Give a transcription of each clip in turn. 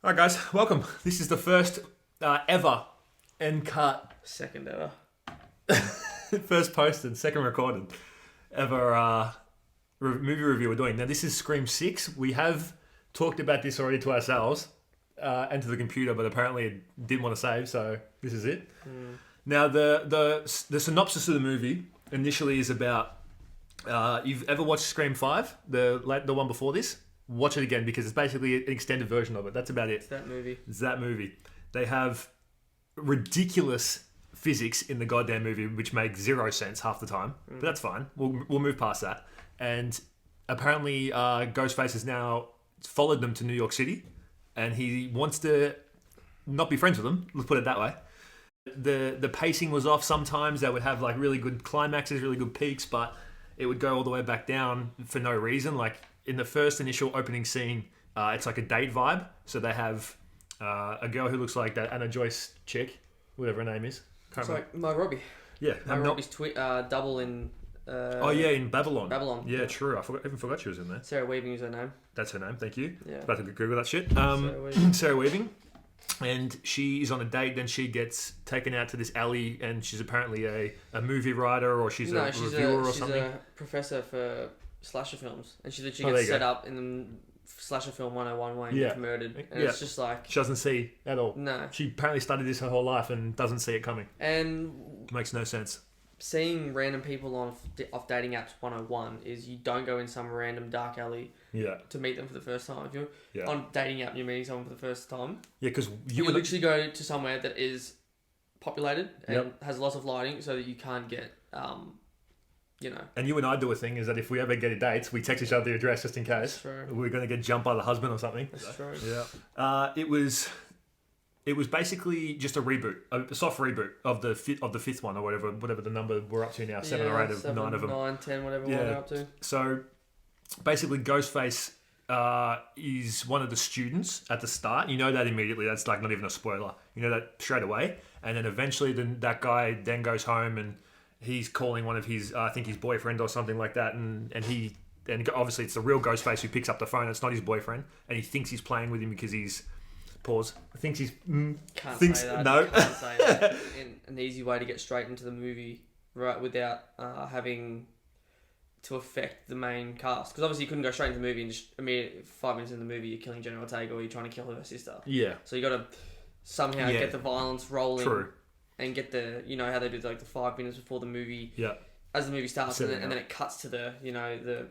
All right, guys, welcome. This is the first ever NCUT, Second ever. first posted, second recorded ever movie review we're doing. Now, this is Scream 6. We have talked about this already to ourselves and to the computer, but apparently it didn't want to save, so this is it. Now, the synopsis of the movie initially is about you've ever watched Scream 5, the one before this? Watch it again because it's basically an extended version of it. That's about it. It's that movie. It's that movie. They have ridiculous physics in the goddamn movie, which make zero sense half the time. But that's fine. We'll move past that. And apparently, Ghostface has now followed them to New York City, and he wants to not be friends with them. Let's put it that way. The pacing was off sometimes. They would have like really good climaxes, really good peaks, but it would go all the way back down for no reason. Like in the first initial opening scene, it's like a date vibe. So they have a girl who looks like that Anna Joyce chick, whatever her name is. It's like Margot Robbie. Yeah, Margot Robbie's double in... in Babylon. Babylon. Yeah, true. I even forgot she was in there. Sarah Weaving is her name. That's her name. Thank you. Yeah. About to Google that shit. Sarah Weaving. Sarah Weaving. And she is on a date, then she gets taken out to this alley, and she's apparently a movie writer, or she's a reviewer or something. She's a professor for slasher films, and she Oh, literally there gets you set go. up in the slasher film 101 way and Yeah. gets murdered. And Yeah. it's just like... She doesn't see at all. No. She apparently studied this her whole life and doesn't see it coming. And Makes no sense. seeing random people off dating apps 101 is you don't go in some random dark alley Yeah. to meet them for the first time. If you're Yeah. on dating app, you're meeting someone for the first time. Yeah, because You would literally go to somewhere that is populated and Yep. has lots of lighting so that you can't get, And you and I do a thing is that if we ever get a date, we text each other the address just in case. That's true. We're going to get jumped by the husband or something. That's true. Yeah. It was basically just a reboot, a soft reboot of the fifth one or whatever the number we're up to now, 7 or 8 of 9 of them. 9, 10, whatever Yeah. we're up to. So basically, Ghostface is one of the students at the start. You know that immediately. That's like not even a spoiler. You know that straight away. And then eventually, that guy then goes home and he's calling one of his, I think his boyfriend or something like that. And obviously it's the real Ghostface who picks up the phone. It's not his boyfriend, and he thinks he's playing with him because he's thinks he's Can't thinks say that. no. You can't say that. An easy way to get straight into the movie, right, without having to affect the main cast. Because obviously you couldn't go straight into the movie and just immediately 5 minutes in the movie you're killing Jenna Ortega or you're trying to kill her sister. Yeah, So you got to somehow get the violence rolling. true. And get the, you know how they do like the 5 minutes before the movie, Yeah, as the movie starts, Setting and then it cuts to the,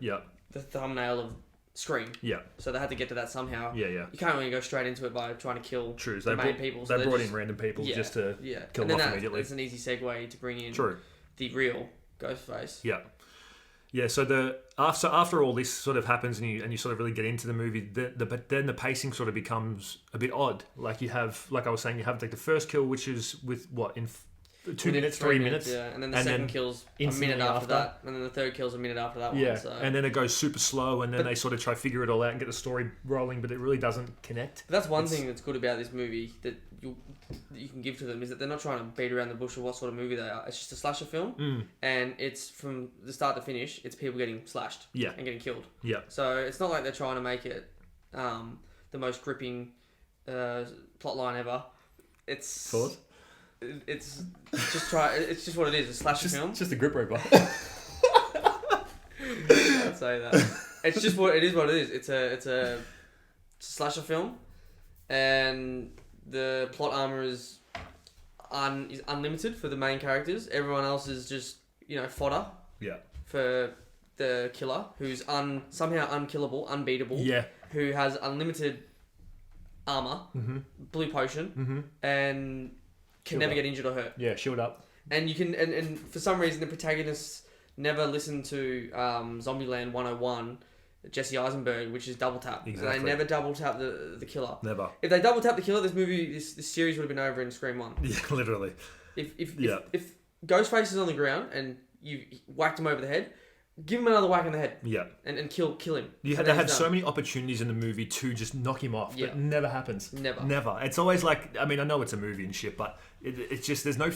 yeah, the thumbnail of Scream. yeah, So they had to get to that somehow. yeah, yeah. You can't really go straight into it by trying to kill True. So the main people. They So brought just, in random people just to kill and them then off immediately. It's an easy segue to bring in True. the real Ghostface. Yeah. Yeah, so after all this sort of happens and you sort of really get into the movie, but then the pacing sort of becomes a bit odd. Like you have, like I was saying, you have like the first kill, which is with what in 2 minutes, 3 minutes, yeah, and then the second kill's a instantly minute after after. that, and then the third kill's a minute after that yeah, one. So. and then it goes super slow, and then they sort of try to figure it all out and get the story rolling, but it really doesn't connect. That's one thing that's good about this movie that you can give to them is that they're not trying to beat around the bush of what sort of movie they are. It's just a slasher film, and it's from the start to finish. It's people getting slashed, Yeah. and getting killed. Yeah, So it's not like they're trying to make it the most gripping plot line ever. It's Thoughts? it's just it's just what it is. A slasher film. Just a grip roper. I'd say that. It's just what it is. What it is. It's a slasher film, and the plot armor is unlimited for the main characters. Everyone else is just fodder Yeah, for the killer, who's somehow unkillable, unbeatable. yeah, Who has unlimited armor, blue potion, and can Shield never up. get injured or hurt. yeah. Shield up. And you can, and for some reason, the protagonists never listen to Zombieland 101, Jesse Eisenberg, which is double tap. Exactly. And they never double tap the killer. Never. If they double tap the killer, this series would have been over in Scream 1. Yeah, literally. If Ghostface is on the ground and you whacked him over the head, give him another whack in the head. Yeah. And kill him. They had so many opportunities in the movie to just knock him off, but Yeah. it never happens. Never. It's always like, I mean, I know it's a movie and shit, but it's just, there's no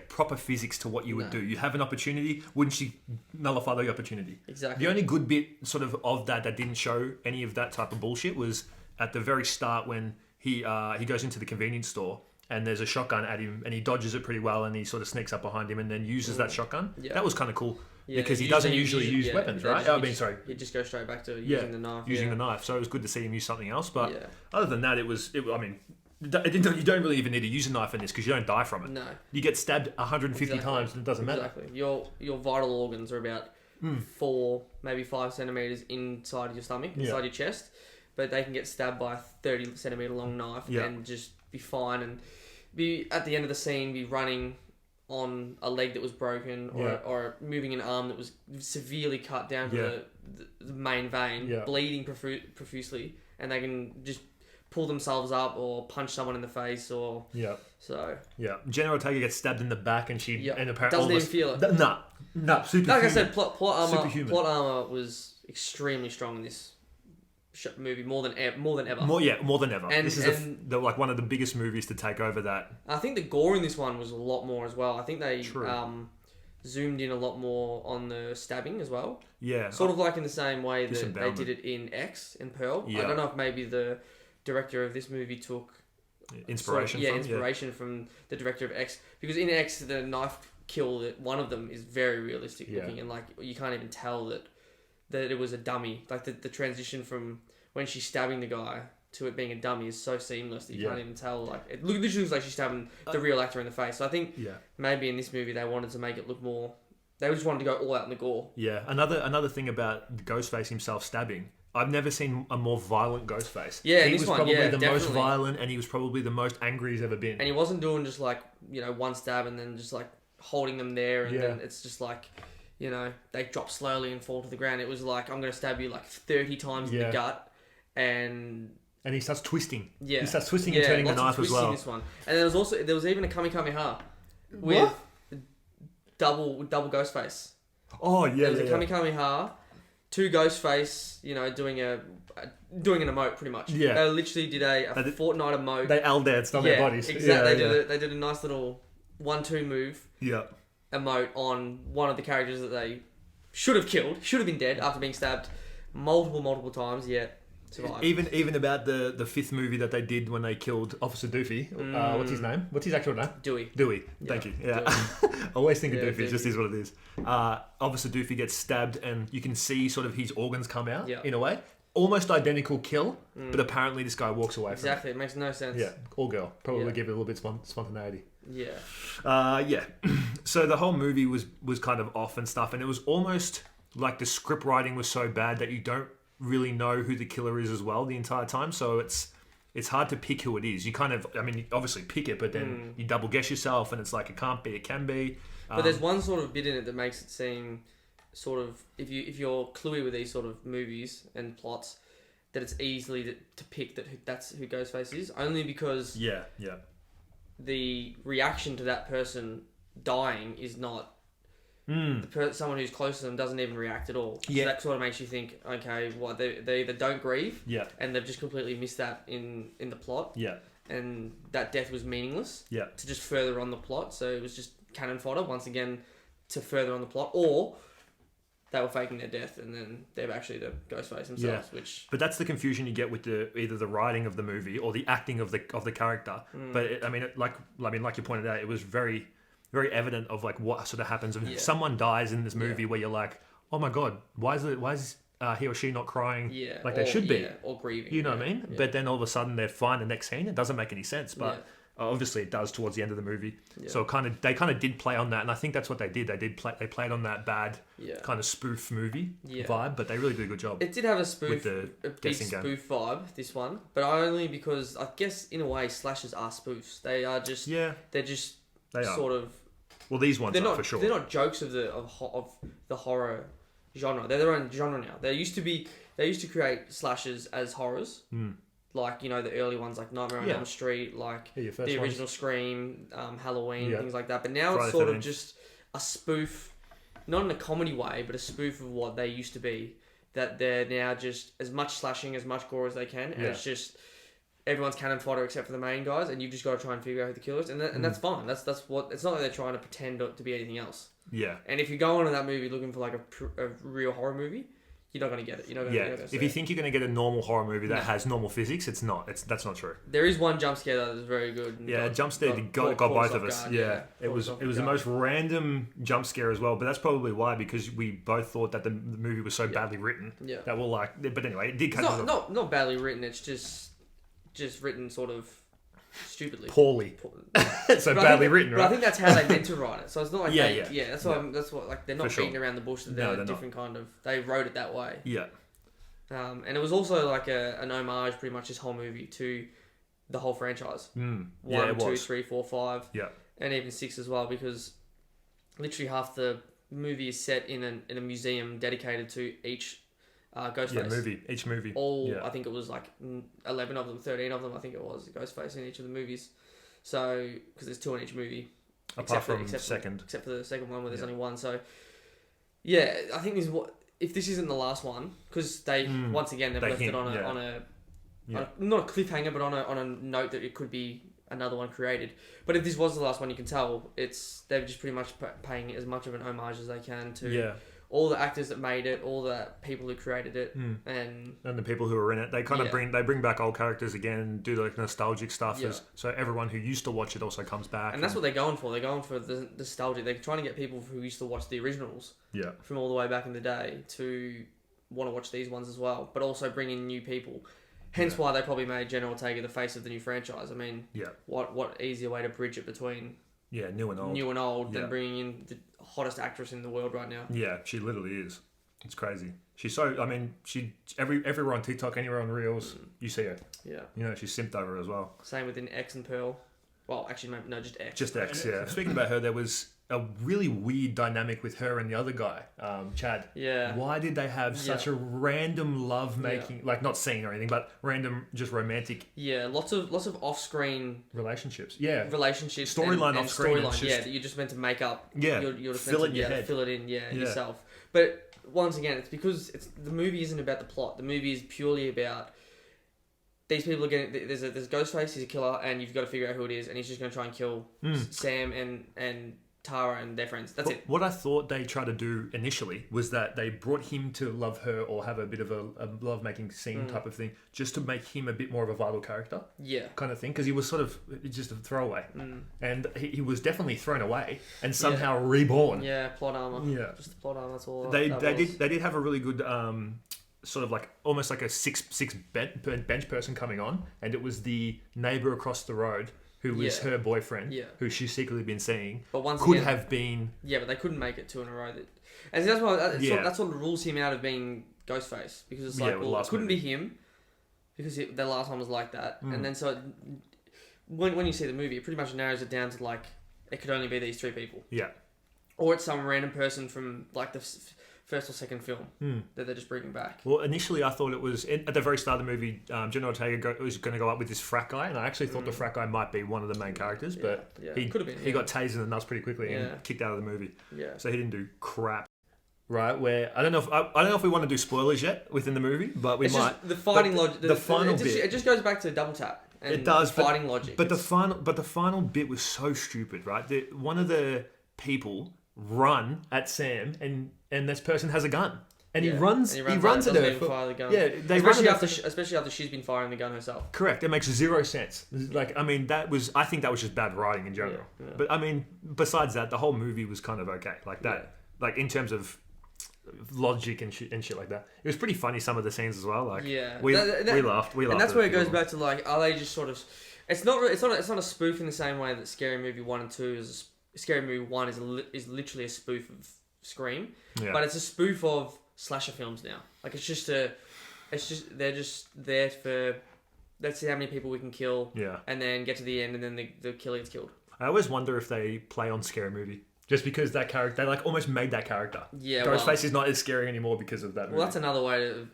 proper physics to what you would No. do. You have an opportunity, wouldn't you nullify the opportunity? Exactly. The only good bit sort of that didn't show any of that type of bullshit was at the very start when he goes into the convenience store and there's a shotgun at him and he dodges it pretty well and he sort of sneaks up behind him and then uses that shotgun. Yeah. That was kind of cool Yeah, because he doesn't usually use weapons, right? Sorry. He'd just go straight back to using the knife. Using the knife. So it was good to see him use something else. But Yeah. other than that, you don't really even need to use a knife in this because you don't die from it. No. You get stabbed 150 times and it doesn't matter. Exactly. Your vital organs are about 4, maybe 5 centimeters inside of your stomach, inside your chest, but they can get stabbed by a 30 centimeter long knife and just be fine and be at the end of the scene, be running on a leg that was broken or moving an arm that was severely cut down to the main vein, bleeding profusely, and they can just pull themselves up or punch someone in the face or Jenna Ortega gets stabbed in the back and she and apparently doesn't even feel it. Nah, super. Like I said, plot armor was extremely strong in this movie more than ever. More than ever. And, this is like one of the biggest movies to take over that. I think the gore in this one was a lot more as well. I think they zoomed in a lot more on the stabbing as well. Yeah. Sort of like in the same way that they did it in X, in Pearl. Yeah. I don't know if maybe the director of this movie took inspiration from the director of X, because in X the knife kill, one of them is very realistic looking, and like you can't even tell that it was a dummy. Like the transition from when she's stabbing the guy to it being a dummy is so seamless that you can't even tell. Like it literally looks like she's stabbing the real actor in the face. So I think maybe in this movie they wanted to make it look more. They just wanted to go all out in the gore. Yeah. Another thing about Ghostface himself stabbing. I've never seen a more violent Ghostface. Yeah, he was probably the definitely most violent, and he was probably the most angry he's ever been. And he wasn't doing just like one stab and then just like holding them there, and then it's just like they drop slowly and fall to the ground. It was like, I'm gonna stab you like 30 times in the gut, and he starts twisting. Yeah, he starts twisting and turning the knife as well. This one, and there was even a Kamehameha with double Ghostface. Oh yeah, there was a Kamehameha. 2 Ghostface, doing an emote pretty much. Yeah. They literally did a Fortnite emote. They L-danced on their bodies. Exactly. They did a nice little 1-2 move. Yeah. Emote on one of the characters that they should have killed, should have been dead after being stabbed multiple times, yet survived. Even about the 5th movie that they did when they killed Officer Doofy. What's his name? What's his actual name? Dewey. Thank you. Yeah. I always think of Doofy. It just is what it is. Officer Doofy gets stabbed and you can see sort of his organs come out in a way. Almost identical kill, but apparently this guy walks away from it. Exactly. It makes no sense. Yeah. All girl. Probably give it a little bit spontaneity. Yeah. So the whole movie was kind of off and stuff, and it was almost like the script writing was so bad that you don't really know who the killer is as well the entire time. So it's hard to pick who it is. You kind of, you obviously pick it, but then you double guess yourself, and it's like it can't be, it can be. But there's one sort of bit in it that makes it seem sort of, if you're cluey with these sort of movies and plots, that it's easily to pick that's who Ghostface is, only because the reaction to that person dying is not someone who's close to them doesn't even react at all. Yeah. So that sort of makes you think, okay, they either don't grieve, and they've just completely missed that in the plot, and that death was meaningless, to just further on the plot. So it was just cannon fodder once again to further on the plot, or they were faking their death and then they're actually the Ghostface themselves. But that's the confusion you get with either the writing of the movie or the acting of the character. But like you pointed out, it was very, very evident of like what sort of happens if someone dies in this movie where you're like, oh my god, why is he or she not crying like they should be, or grieving? You know what I mean? Yeah. But then all of a sudden they're fine the next scene. It doesn't make any sense, but. Obviously, it does towards the end of the movie. Yeah. So they kind of did play on that, and I think that's what they did. They played on that bad kind of spoof movie vibe, but they really did a good job. It did have a big spoof vibe, this one, but only because I guess in a way slashers are spoofs. They are just sort of. Well, these ones are for sure. They're not jokes of the horror genre. They're their own genre now. They used to create slashers as horrors. Like, the early ones, like Nightmare on Elm Street, like the original Scream, Halloween, things like that. But now it's sort of just a spoof, not in a comedy way, but a spoof of what they used to be. That they're now just as much slashing, as much gore as they can, and it's just everyone's cannon fodder except for the main guys, and you've just got to try and figure out who the killer is, and that's fine. That's what. It's not like they're trying to pretend to be anything else. Yeah. And if you go on in that movie looking for like a real horror movie, you're not going to get it. You're not Yeah, going to if you think you're going to get a normal horror movie that No. has normal physics, it's not. That's not true. There is one jump scare that is very good. and Yeah, jump scare got caught both us of off us. guard, Yeah, it caught was us off it was the guard. most random jump scare as well. But that's probably why, because we both thought that the movie was so badly written Yeah. that we're like. But anyway, it did It's catch us off not badly written. It's just written sort of stupidly. poorly. So But badly I think, written, But I right? think that's how they meant to write it. So it's not like Yeah, they, yeah. That's Yeah. what that's what like they're not For sure. beating around the bush. They're, No, a they're not. different kind of. They wrote it that way. Yeah, And it was also like an homage, pretty much this whole movie to the whole franchise. yeah, 1, it 2, was. 3, 4, 5, Yeah, and even 6 as well, because literally half the movie is set in a museum dedicated to each Ghostface. Each movie. All Yeah. I think it was like 11 of them, 13 of them. I think it was Ghostface in each of the movies. So because there's 2 in each movie, Apart from except second. except for the second one where there's Yeah. only one. So yeah, I think this is what if this isn't the last one, because they once again they've They left hint, it on a yeah. on a Yeah. not a cliffhanger, but on a note that it could be another one created. But if this was the last one, you can tell they're just pretty much paying as much of an homage as they can to Yeah, all the actors that made it, all the people who created it, and and the people who are in it, they kind of Yeah. bring back old characters again, do like nostalgic stuff, Yeah. so everyone who used to watch it also comes back. and that's what they're going for. They're going for the nostalgia. They're trying to get people who used to watch the originals Yeah, from all the way back in the day to want to watch these ones as well, but also bring in new people. Hence why they probably made Jenna Ortega the face of the new franchise. I mean, yeah, what easier way to bridge it between yeah, new and old. new and old Yeah. than bringing in the hottest actress in the world right now? Yeah, she literally is. It's crazy. She's so. I mean, everywhere on TikTok, anywhere on Reels, you see her. Yeah. You know, she's simped over as well. Same within X and Pearl. Well, actually, no, just X. Just X, yeah. Speaking about her, there was a really weird dynamic with her and the other guy, Chad. Yeah. Why did they have such a random love making, like not scene or anything, but random, just romantic Yeah, lots of off-screen relationships? Yeah. relationships, Storyline and off-screen, storyline. it's Yeah, just- that you're just meant to make up. Yeah, you're just fill meant it to, in your head. fill it in. Yeah. Yourself. But once again, it's because the movie isn't about the plot. The movie is purely about these people are getting. There's Ghostface. He's a killer, and you've got to figure out who it is, and he's just going to try and kill Sam and Tara and their friends. That's it. What I thought they tried to do initially was that they brought him to love her or have a bit of a love-making scene type of thing, just to make him a bit more of a vital character. Yeah. Kind of thing, because he was sort of just a throwaway, and he was definitely thrown away and somehow reborn. Yeah, plot armor. Yeah. Just the plot armor. That's all. They that they was. did have a really good sort of like almost like a six bench person coming on, and it was the neighbor across the road who was Yeah. her boyfriend, Yeah. who she's secretly been seeing, But once could again, have been. Yeah, but they couldn't make it 2 in a row. And that's why that sort of rules him out of being Ghostface, because it's Yeah, like, well, well, it last couldn't movie. be him because the last one was like that, and then so when you see the movie, it pretty much narrows it down to like it could only be these 3 people, Yeah, or it's some random person from like the first or second film that they're just bringing back. well, initially I thought it was at the very start of the movie. Jenna Ortega was going to go up with this frat guy, and I actually thought the frat guy might be one of the main characters, but yeah. he Could have been, he yeah. got tased in the nuts pretty quickly Yeah. and kicked out of the movie. Yeah. So he didn't do crap. Right, where I don't know if we want to do spoilers yet within the movie, but we It's might. just the fighting logic. The final bit. It just goes back to double tap. And It does, fighting logic. But the final bit was so stupid, right? One of the people run at Sam, and this person has a gun, and he runs at doesn't her. even fire the gun. Yeah, they especially run after especially after she's been firing the gun herself. Correct. It makes zero sense. Like, I mean, I think that was just bad writing in general. Yeah. But I mean, besides that, the whole movie was kind of okay. Like that, like in terms of logic and shit like that. It was pretty funny, some of the scenes as well. Like, Yeah. we laughed. And that's at where a it few goes of them. back to like, are they just sort of? It's not a spoof in the same way that Scary Movie 1 and 2 is. Scary Movie 1 is literally a spoof of Scream, Yeah. but it's a spoof of slasher films now. Like they're just there for. Let's see how many people we can kill. Yeah. And then get to the end, and then the killer gets killed. I always wonder if they play on Scary Movie. Just because that character, they like almost made that character. Yeah, Ghostface is not as scary anymore because of that movie. Well, that's another way of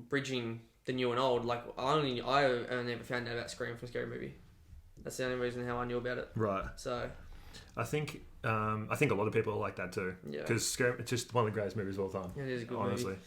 bridging the new and old. Like I only ever found out about Scream from Scary Movie. That's the only reason how I knew about it. Right. So I think a lot of people are like that too. Yeah. Because Scary, it's just one of the greatest movies of all time. it is a good honestly. movie.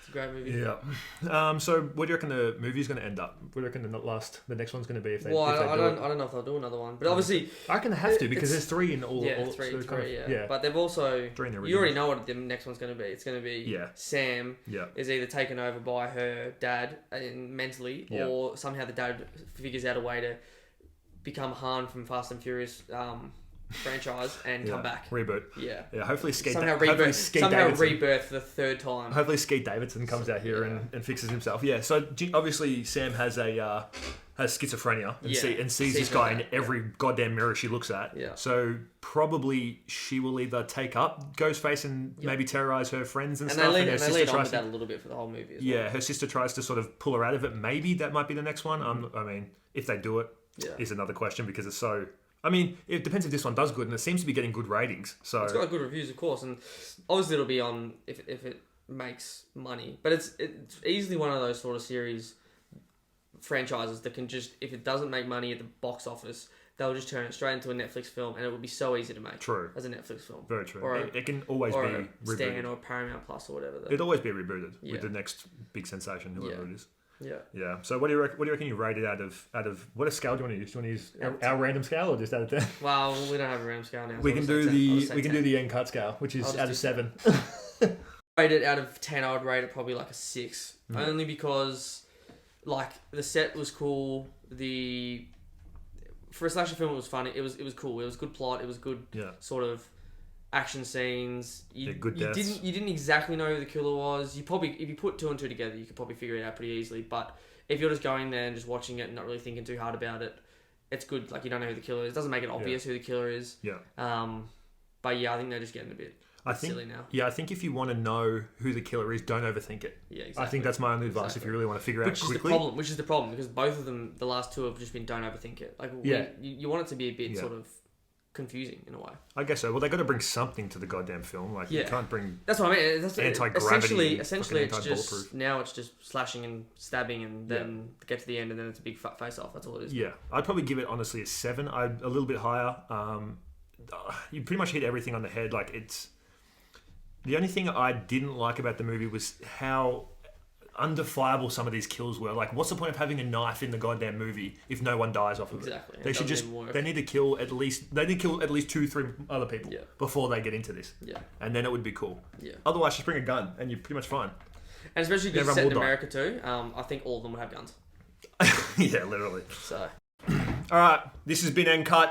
It's a great movie. Yeah. So what do you reckon the movie's going to end up? What do you reckon the next one's going to be if they? Well, if they I don't know if they'll do another one, but obviously I reckon they have to because there's 3 in all. Yeah, all, three. so kind of, Yeah, but they've also 3 in the you already know what the next one's going to be. It's going to be Yeah. Sam Yeah. is either taken over by her dad mentally, Yeah. or somehow the dad figures out a way to become Han from Fast and Furious franchise and come back. Reboot. Yeah. Yeah. Hopefully Skeet. Somehow rebirth for the third time. Hopefully Skeet Davidson comes out here and fixes himself. Yeah. So obviously Sam has has schizophrenia and sees this guy in every goddamn mirror she looks at. Yeah. So probably she will either take up Ghostface and maybe terrorize her friends and stuff. They and her lead sister on with that a little bit for the whole movie. Yeah, her sister tries to sort of pull her out of it. Maybe that might be the next one. I mean, if they do it, is another question because it's so. I mean, it depends if this one does good, and it seems to be getting good ratings. So it's got good reviews, of course, and obviously it'll be on if it makes money. But it's easily one of those sort of series franchises that can just, if it doesn't make money at the box office, they'll just turn it straight into a Netflix film, and it would be so easy to make. True. As a Netflix film. Very true. Or it can always be a rebooted. Stan or Paramount Plus or whatever. It'd always be rebooted with the next big sensation, whoever it is. Yeah. Yeah. So what do you reckon you rate it out of what scale do you want to use? Do you want to use our random scale or just out of 10? Well, we don't have a random scale now. So we can do the NCUT scale, which is out of 7. Rate it out of 10. I would rate it probably like a 6, only because like the set was cool. For a slasher film, it was funny. It was cool. It was good plot. It was good sort of action scenes. Good deaths. You didn't exactly know who the killer was. You probably, if you put 2 and 2 together, you could probably figure it out pretty easily. But if you're just going there and just watching it and not really thinking too hard about it, it's good. Like, you don't know who the killer is. It doesn't make it obvious who the killer is. Yeah. But yeah, I think they're just getting a bit silly now. Yeah, I think if you want to know who the killer is, don't overthink it. Yeah, exactly. I think that's my only advice if you really want to figure it out quickly. Which is the problem, because both of them, the last 2 have just been don't overthink it. Like, you want it to be a bit sort of confusing in a way. I guess so. Well, they got to bring something to the goddamn film. Like, you can't bring. That's what I mean. That's anti-gravity. Essentially, it's just now it's just slashing and stabbing, and then get to the end, and then it's a big face off. That's all it is. Yeah, I'd probably give it honestly a 7. A little bit higher. You pretty much hit everything on the head. Like, it's the only thing I didn't like about the movie was how undefiable some of these kills were. Like, what's the point of having a knife in the goddamn movie if no one dies off of it? Exactly. They should just. They need to kill at least. They need to kill at least 2-3 other people before they get into this. Yeah. And then it would be cool. Yeah. Otherwise, just bring a gun and you're pretty much fine. And especially because it's set in America too. I think all of them would have guns. Yeah, literally. So. All right. This has been NCUT.